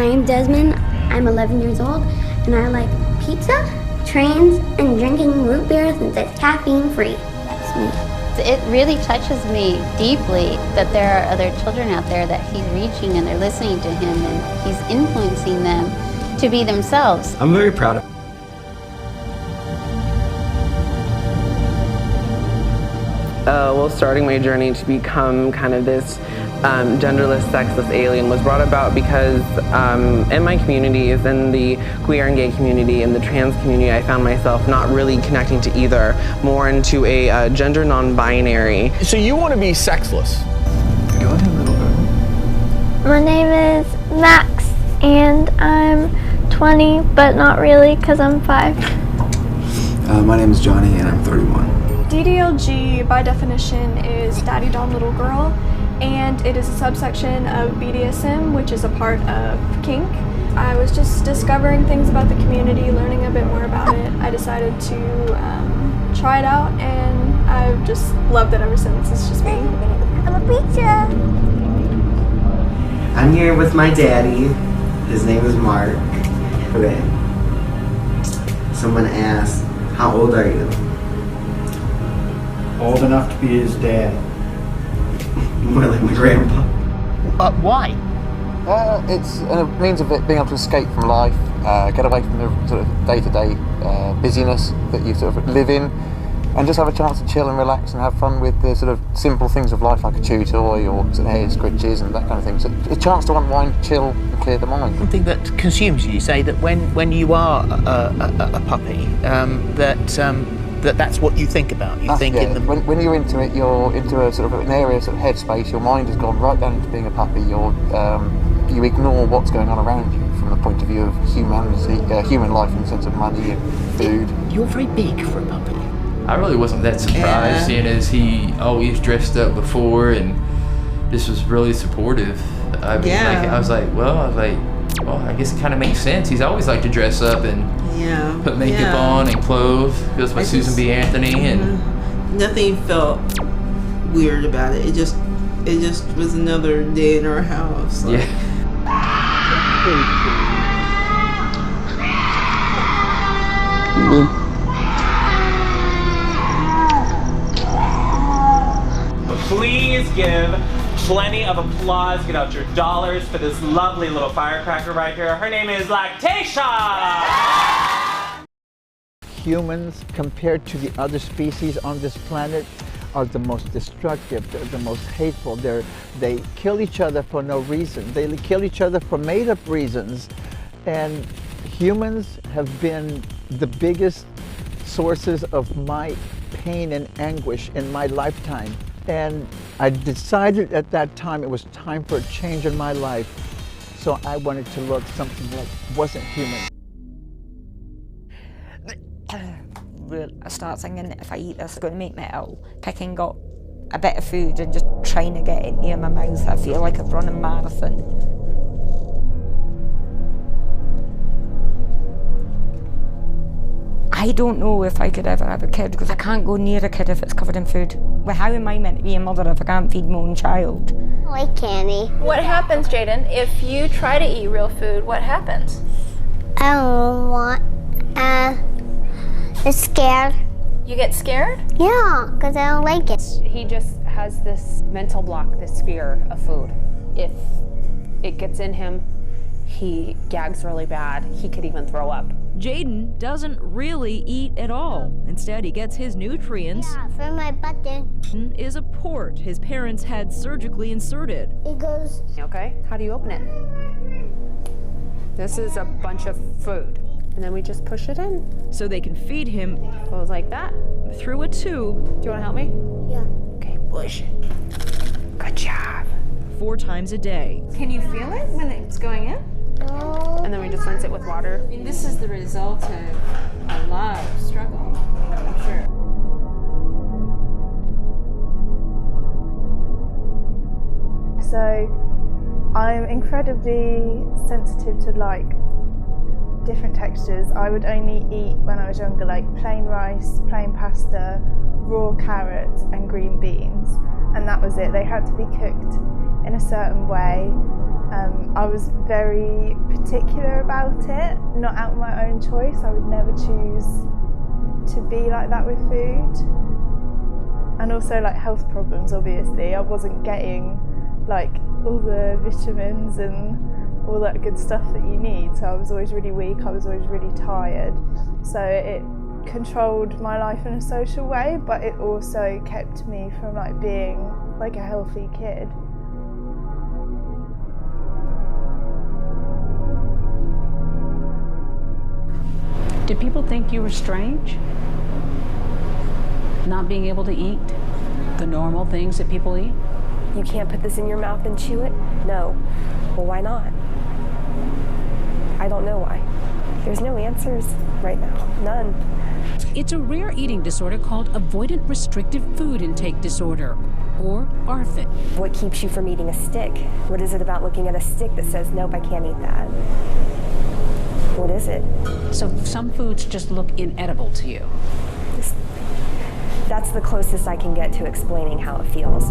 I'm Desmond. I'm 11 years old, and I like pizza, trains, and drinking root beer since it's caffeine-free. That's me. It really touches me deeply that there are other children out there that he's reaching and they're listening to him and he's influencing them to be themselves. I'm very proud of him. Well, starting my journey to become kind of this genderless, sexless alien was brought about because in my communities, in the queer and gay community and the trans community, I found myself not really connecting to either, more into a gender non-binary. So you want to be sexless? Go ahead, little girl. My name is Max, and I'm 20, but not really because I'm 5. My name is Johnny, and I'm 31. DDLG, by definition, is Daddy Dom Little Girl, and it is a subsection of BDSM, which is a part of kink. I was just discovering things about the community, learning a bit more about it. I decided to try it out, and I've just loved it ever since. It's just me. I'm a pizza. I'm here with my daddy. His name is Mark. Okay. Someone asked, how old are you? Old enough to be his dad. More like my grandpa. Why? It's a means of it being able to escape from life, get away from the sort of day-to-day busyness that you sort of live in, and just have a chance to chill and relax and have fun with the sort of simple things of life, like a chew toy or sort of hair scritches and that kind of thing. So a chance to unwind, chill, and clear the mind. Something that consumes you. Say that when you are a puppy, that's what you think about. You think in the when you're into it, you're into a sort of an area, sort of headspace. Your mind has gone right down into being a puppy. You ignore what's going on around you from the point of view of humanity, human life in the sense of money and food. You're very big for a puppy. I really wasn't that surprised, seeing as he always dressed up before and this was really supportive. I was like, well, I guess it kind of makes sense. He's always liked to dress up and put makeup on and clothes. Goes by Susan B. Anthony, and nothing felt weird about it. It just was another day in our house. Like. Yeah. Please give plenty of applause. Get out your dollars for this lovely little firecracker right here. Her name is Lactatia. Humans, compared to the other species on this planet, are the most destructive. They're the most hateful. They kill each other for no reason. They kill each other for made-up reasons. And humans have been the biggest sources of my pain and anguish in my lifetime. And I decided at that time it was time for a change in my life. So I wanted to look something that wasn't human. I start thinking that if I eat this, it's going to make me ill. Picking up a bit of food and just trying to get it near my mouth, I feel like I've run a marathon. I don't know if I could ever have a kid because I can't go near a kid if it's covered in food. Well, how am I meant to be a mother if I can't feed my own child? I like candy. What happens, Jaden, if you try to eat real food? What happens? I don't want. It's scared. You get scared? Yeah, because I don't like it. He just has this mental block, this fear of food. If it gets in him, he gags really bad. He could even throw up. Jaden doesn't really eat at all. Instead, he gets his nutrients from my button. Is a port his parents had surgically inserted. It goes. Okay, how do you open it? This is a bunch of food. And then we just push it in. So they can feed him. Goes like that. Through a tube. Do you want to help me? Yeah. Okay, push it. Good job. 4 times a day. Can you feel it when it's going in? No. And then we just rinse it with water. I mean, this is the result of a lot of struggle, I'm sure. So, I'm incredibly sensitive to different textures. I would only eat when I was younger plain rice, plain pasta, raw carrots and green beans, and that was it. They had to be cooked in a certain way I was very particular about it, not out of my own choice. I would never choose to be like that with food. And also like health problems, obviously. I wasn't getting like all the vitamins and all that good stuff that you need. So I was always really weak, I was always really tired. So it controlled my life in a social way, but it also kept me from like being like a healthy kid. Did people think you were strange? Not being able to eat the normal things that people eat? You can't put this in your mouth and chew it? No. Well, why not? I don't know why. There's no answers right now. None. It's a rare eating disorder called avoidant restrictive food intake disorder, or ARFID. What keeps you from eating a stick? What is it about looking at a stick that says, nope, I can't eat that? What is it? So some foods just look inedible to you. That's the closest I can get to explaining how it feels.